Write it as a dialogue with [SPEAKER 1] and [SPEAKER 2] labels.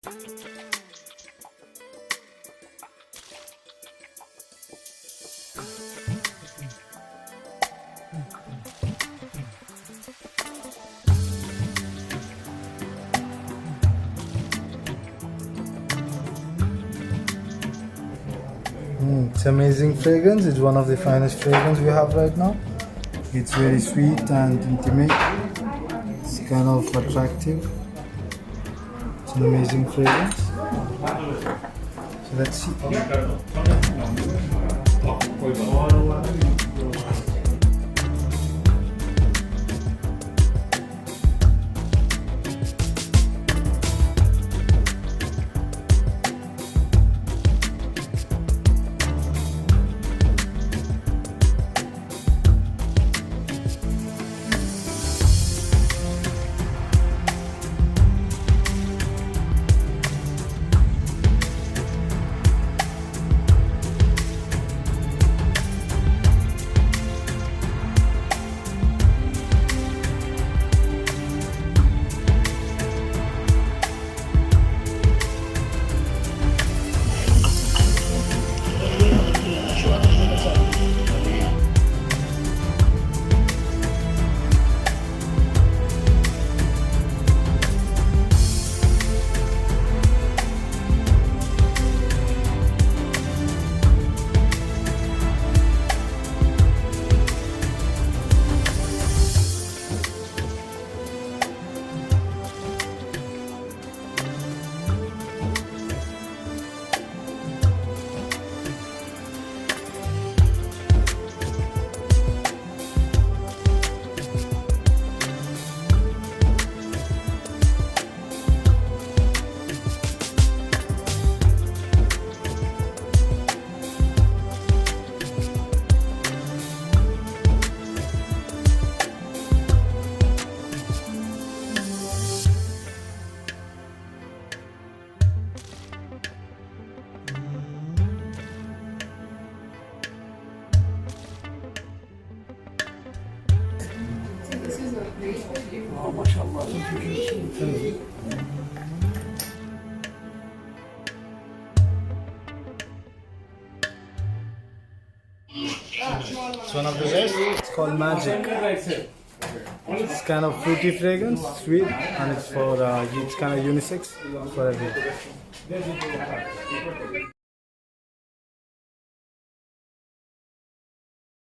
[SPEAKER 1] It's amazing fragrance. It's one of the finest fragrance we have right now. It's very sweet and intimate. It's kind of attractive. It's an amazing fragrance. So let's see. It's one of the best. It's called Magic. It's kind of fruity fragrance, sweet, and it's for it's kind of unisex for everyone.